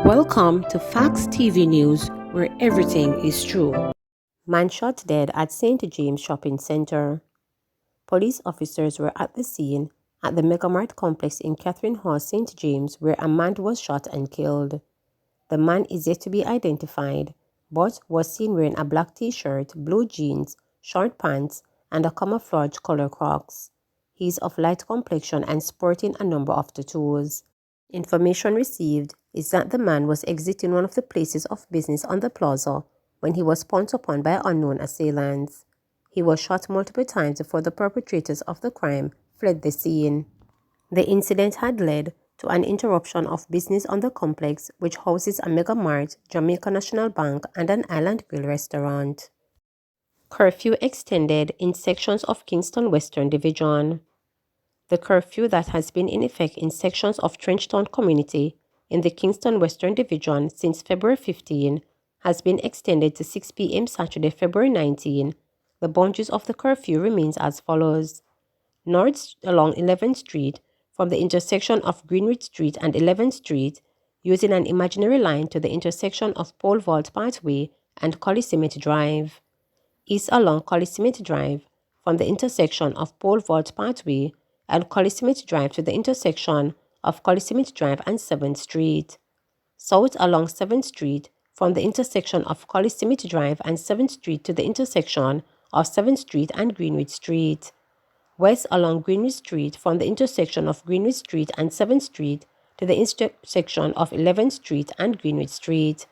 Welcome to Facts TV News, where everything is true. Man shot dead at St. James Shopping Centre. Police officers were at the scene at the Megamart complex in Catherine Hall, St. James, where a man was shot and killed. The man is yet to be identified, but was seen wearing a black t-shirt, blue jeans, short pants, and a camouflage color Crocs. He is of light complexion and sporting a number of tattoos. Information received is that the man was exiting one of the places of business on the plaza when he was pounced upon by unknown assailants. He was shot multiple times before the perpetrators of the crime fled the scene. The incident had led to an interruption of business on the complex, which houses a Mega Mart, Jamaica National Bank, and an Island Grill restaurant. Curfew extended in sections of Kingston Western Division. The curfew that has been in effect in sections of Trenchtown community in the Kingston Western Division since February 15 has been extended to 6 p.m. Saturday, February 19. The boundaries of the curfew remains as follows. North along 11th Street from the intersection of Greenwich Street and 11th Street using an imaginary line to the intersection of Pole Vault Pathway and Coliseum Drive. East along Coliseum Drive from the intersection of Pole Vault Pathway and Coliseum Drive to the intersection of Coliseum Drive and 7th Street. South along 7th Street from the intersection of Coliseum Drive and 7th Street to the intersection of 7th Street and Greenwich Street. West along Greenwich Street from the intersection of Greenwich Street and 7th Street to the intersection of 11th Street and Greenwich Street.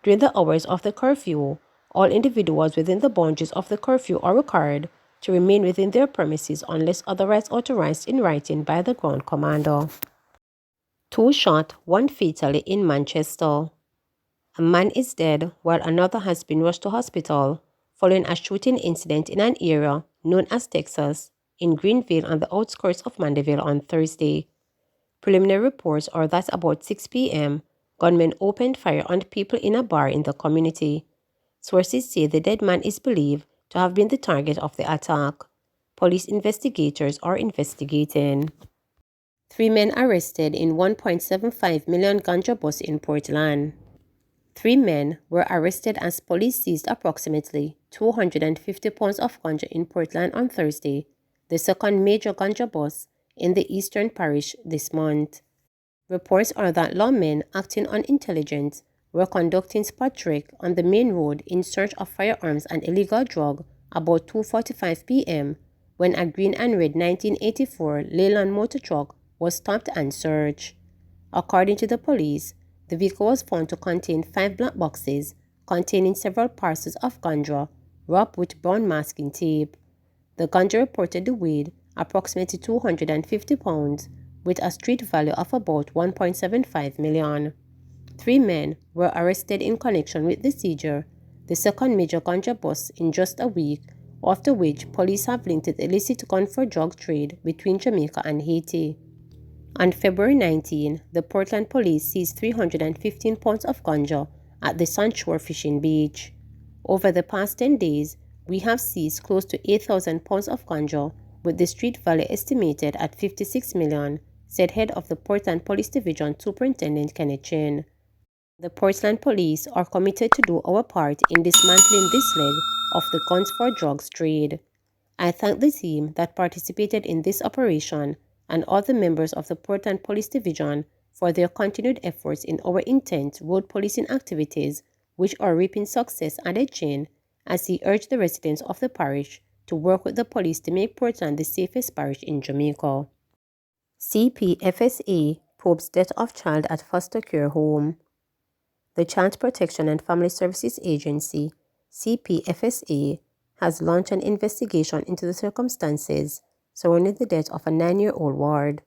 During the hours of the curfew, all individuals within the boundaries of the curfew are required to remain within their premises unless otherwise authorized in writing by the ground commander. 2 shot, 1 fatally in Manchester. A man is dead while another has been rushed to hospital following a shooting incident in an area known as Texas in Greenville on the outskirts of Mandeville on Thursday. Preliminary reports are that about 6 p.m., gunmen opened fire on people in a bar in the community. Sources say the dead man is believed to have been the target of the attack. Police investigators are investigating. 3 men arrested in 1.75 million ganja bust in Portland. 3 men were arrested as police seized approximately 250 pounds of ganja in Portland on Thursday, the second major ganja bust in the Eastern Parish this month. Reports are that lawmen acting on intelligence were conducting spot check on the main road in search of firearms and illegal drug about 2:45 p.m. when a green and red 1984 Leyland motor truck was stopped and searched. According to the police, the vehicle was found to contain 5 black boxes containing several parcels of ganja wrapped with brown masking tape. The ganja reportedly weighed approximately 250 pounds with a street value of about 1.75 million. 3 men were arrested in connection with the seizure, the second major ganja bust in just a week, after which police have linked the illicit gun for drug trade between Jamaica and Haiti. On February 19, the Portland police seized 315 pounds of ganja at the Sunshore Fishing Beach. Over the past 10 days, we have seized close to 8,000 pounds of ganja, with the street value estimated at 56 million, said head of the Portland Police Division Superintendent Kenneth Chin. The Portland police are committed to do our part in dismantling this leg of the guns for drugs trade. I thank the team that participated in this operation and all the members of the Portland Police Division for their continued efforts in our intense road policing activities, which are reaping success, added Chin, as he urged the residents of the parish to work with the police to make Portland the safest parish in Jamaica. CPSA probes death of child at foster care home. The Child Protection and Family Services Agency, CPSA, has launched an investigation into the circumstances surrounding the death of a 9-year-old ward.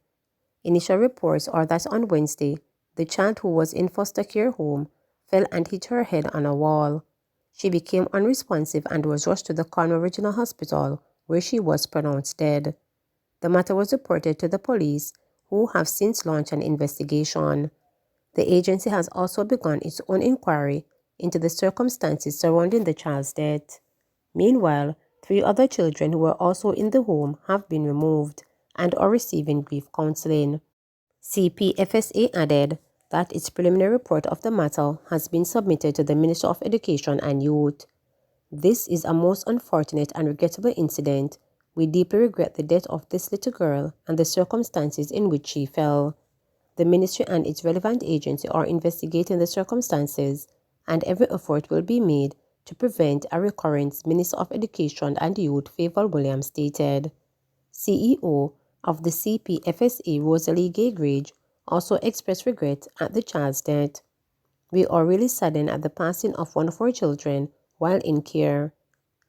Initial reports are that on Wednesday, the child who was in foster care home fell and hit her head on a wall. She became unresponsive and was rushed to the Cornwall Regional Hospital, where she was pronounced dead. The matter was reported to the police, who have since launched an investigation. The agency has also begun its own inquiry into the circumstances surrounding the child's death. Meanwhile, 3 other children who were also in the home have been removed and are receiving grief counseling. CPSA added that its preliminary report of the matter has been submitted to the Minister of Education and Youth. This is a most unfortunate and regrettable incident. We deeply regret the death of this little girl and the circumstances in which she fell. The ministry and its relevant agency are investigating the circumstances, and every effort will be made to prevent a recurrence, Minister of Education and Youth Favour Williams stated. CEO of the CPSA, Rosalie Gay-Gage, also expressed regret at the child's death. We are really saddened at the passing of one of our children while in care.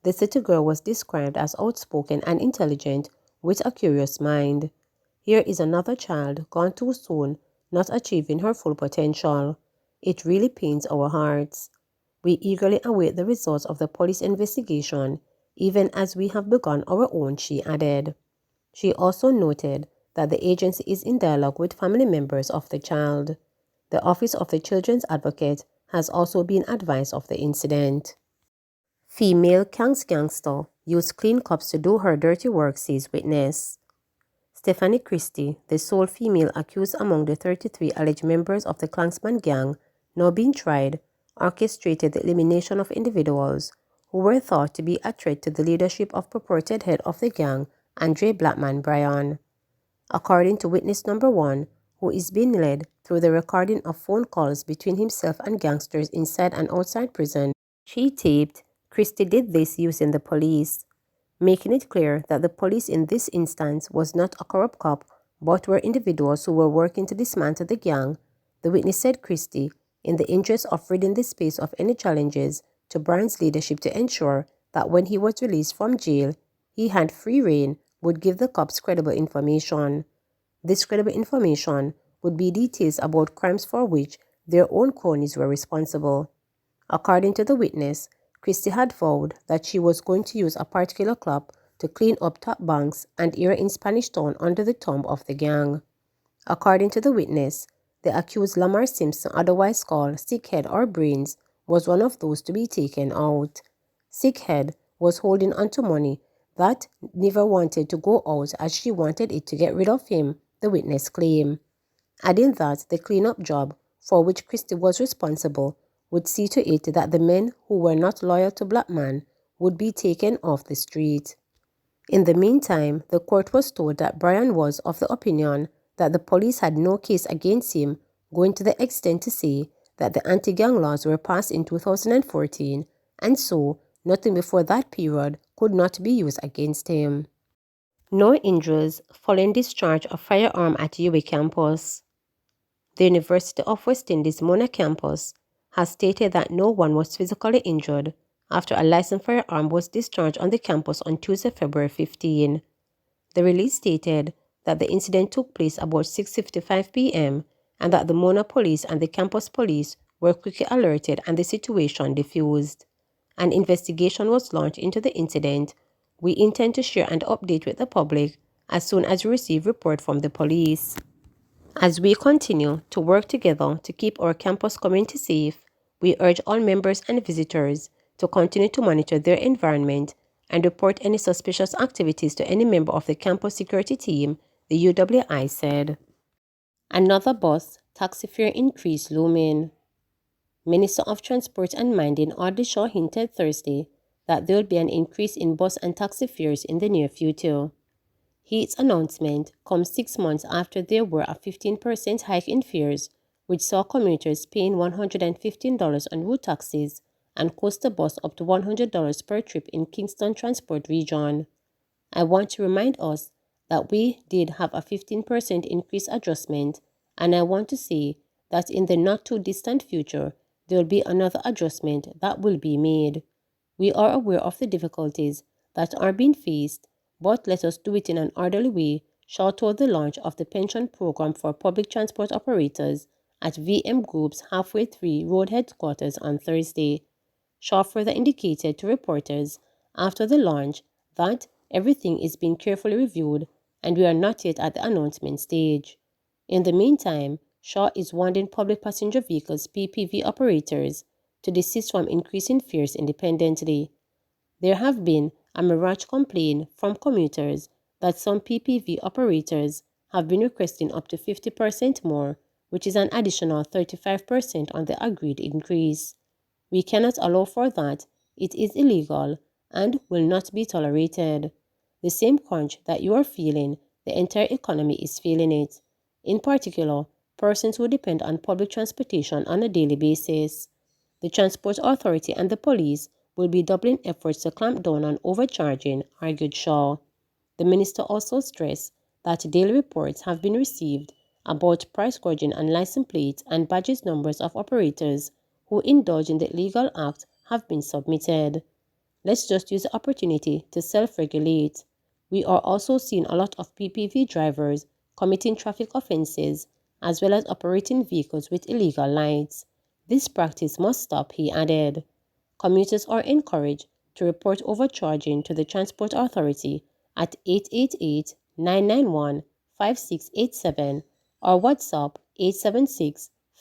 This little girl was described as outspoken and intelligent with a curious mind. Here is another child gone too soon, not achieving her full potential. It really pains our hearts. We eagerly await the results of the police investigation, even as we have begun our own, she added. She also noted that the agency is in dialogue with family members of the child. The Office of the Children's Advocate has also been advised of the incident. Female Gangsta used clean cups to do her dirty work, says witness. Stephanie Christie, the sole female accused among the 33 alleged members of the Klansman gang now being tried, orchestrated the elimination of individuals who were thought to be a threat to the leadership of purported head of the gang, Andre Blackman Bryan. According to witness number 1, who is being led through the recording of phone calls between himself and gangsters inside and outside prison, she taped, Christie did this using the police, making it clear that the police in this instance was not a corrupt cop, but were individuals who were working to dismantle the gang. The witness said Christie, in the interest of ridding the space of any challenges to Bryan's leadership to ensure that when he was released from jail, he had free rein, would give the cops credible information. This credible information would be details about crimes for which their own cronies were responsible. According to the witness, Christie had vowed that she was going to use a particular club to clean up top banks and area in Spanish Town under the thumb of the gang. According to the witness, the accused Lamar Simpson, otherwise called Sickhead or Brains, was one of those to be taken out. Sickhead was holding onto money that never wanted to go out as she wanted it to get rid of him, the witness claimed, adding that the cleanup job, for which Christie was responsible, would see to it that the men who were not loyal to Blackman would be taken off the street. In the meantime, the court was told that Bryan was of the opinion that the police had no case against him, going to the extent to say that the anti-gang laws were passed in 2014, and so nothing before that period could not be used against him. No injuries following discharge of firearm at UWI campus. The University of West Indies Mona campus has stated that no one was physically injured after a licensed firearm was discharged on the campus on Tuesday, February 15. The release stated that the incident took place about 6:55 p.m. and that the Mona police and the campus police were quickly alerted and the situation diffused. An investigation was launched into the incident. We intend to share and update with the public as soon as we receive report from the police. As we continue to work together to keep our campus community safe, we urge all members and visitors to continue to monitor their environment and report any suspicious activities to any member of the campus security team, the UWI said. Another bus taxi fare increase looming. Minister of Transport and Mining Audley Shaw hinted Thursday that there will be an increase in bus and taxi fares in the near future. His announcement comes 6 months after there were a 15% hike in fares, which saw commuters paying $115 on route taxis and coastal bus up to $100 per trip in Kingston Transport Region. I want to remind us that we did have a 15% increase adjustment, and I want to say that in the not-too-distant future, there will be another adjustment that will be made. We are aware of the difficulties that are being faced, but let us do it in an orderly way, Shaw told the launch of the pension program for public transport operators at VM Group's Halfway Tree Road headquarters on Thursday. Shaw further indicated to reporters after the launch that everything is being carefully reviewed and we are not yet at the announcement stage. In the meantime, Shaw is warning public passenger vehicles PPV operators to desist from increasing fares independently. There have been a mirage complaint from commuters that some PPV operators have been requesting up to 50% more which is an additional 35% on the agreed increase. We cannot allow for that. It is illegal and will not be tolerated. The same crunch that you are feeling, the entire economy is feeling it. In particular, persons who depend on public transportation on a daily basis. The Transport Authority and the police will be doubling efforts to clamp down on overcharging, argued Shaw. The minister also stressed that daily reports have been received about price gouging on license plates and badges numbers of operators who indulge in the illegal act have been submitted. Let's just use the opportunity to self-regulate. We are also seeing a lot of PPV drivers committing traffic offences as well as operating vehicles with illegal lights. This practice must stop, he added. Commuters are encouraged to report overcharging to the Transport Authority at 888-991-5687 or WhatsApp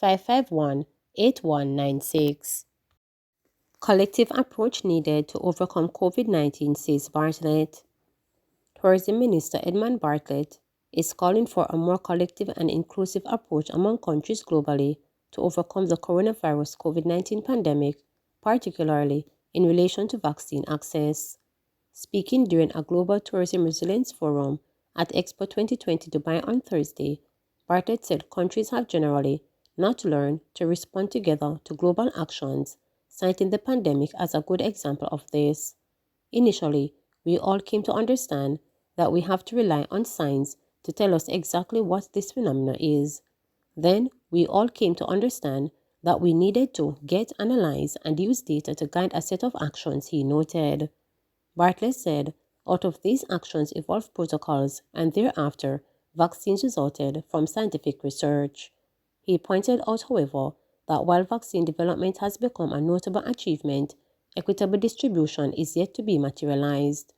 876-551-8196. Collective approach needed to overcome COVID-19, says Bartlett. Tourism Minister Edmund Bartlett is calling for a more collective and inclusive approach among countries globally to overcome the coronavirus COVID-19 pandemic, particularly in relation to vaccine access. Speaking during a Global Tourism Resilience Forum at Expo 2020 Dubai on Thursday, Bartlett said countries have generally not learned to respond together to global actions, citing the pandemic as a good example of this. Initially, we all came to understand that we have to rely on science to tell us exactly what this phenomenon is. Then, we all came to understand that we needed to get, analyze, and use data to guide a set of actions, he noted. Bartlett said, out of these actions evolved protocols, and thereafter, vaccines resulted from scientific research. He pointed out, however, that while vaccine development has become a notable achievement, equitable distribution is yet to be materialized.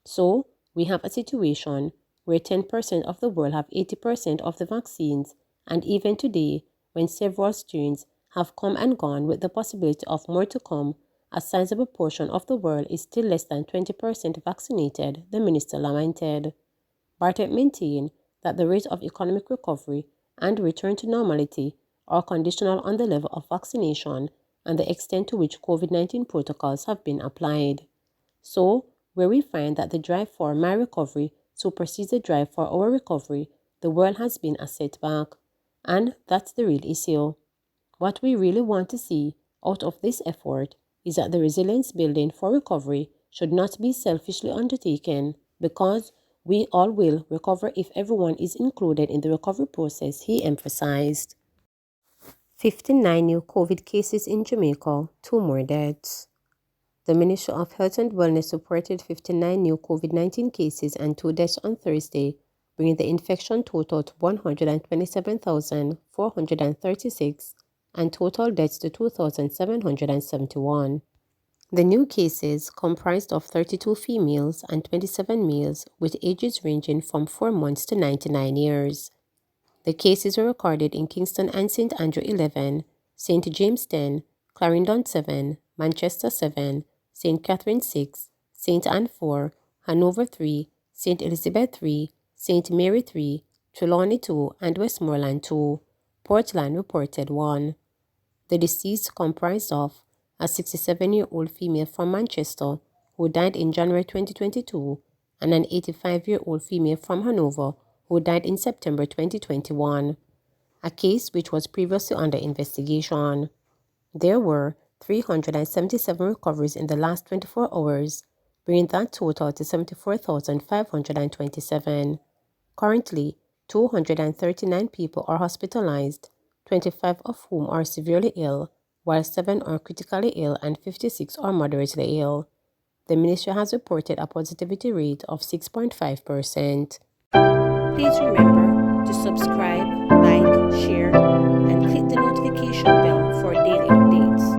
So, we have a situation where 10% of the world have 80% of the vaccines, and even today, when several strains have come and gone with the possibility of more to come, a sizable portion of the world is still less than 20% vaccinated, the minister lamented. Bartlett maintained that the rate of economic recovery and return to normality are conditional on the level of vaccination and the extent to which COVID-19 protocols have been applied. So, where we find that the drive for my recovery supersedes the drive for our recovery, the world has been a setback. And that's the real issue. What we really want to see out of this effort is that the resilience building for recovery should not be selfishly undertaken, because we all will recover if everyone is included in the recovery process, he emphasized. 59 new COVID cases in Jamaica, 2 more deaths. The Ministry of Health and Wellness reported 59 new COVID-19 cases and 2 deaths on Thursday, bringing the infection total to 127,436 and total deaths to 2,771. The new cases comprised of 32 females and 27 males with ages ranging from 4 months to 99 years. The cases were recorded in Kingston and St. Andrew 11, St. James 10, Clarendon 7, Manchester 7, St. Catherine 6, St. Anne 4, Hanover 3, St. Elizabeth 3, St. Mary 3, Trelawney 2, and Westmoreland 2. Portland reported 1. The deceased comprised of a 67-year-old female from Manchester who died in January 2022 and an 85-year-old female from Hanover who died in September 2021, a case which was previously under investigation. There were 377 recoveries in the last 24 hours, bringing that total to 74,527. Currently, 239 people are hospitalized, 25 of whom are severely ill, while 7 are critically ill and 56 are moderately ill. The ministry has reported a positivity rate of 6.5%. Please remember to subscribe, like, share, and click the notification bell for daily updates.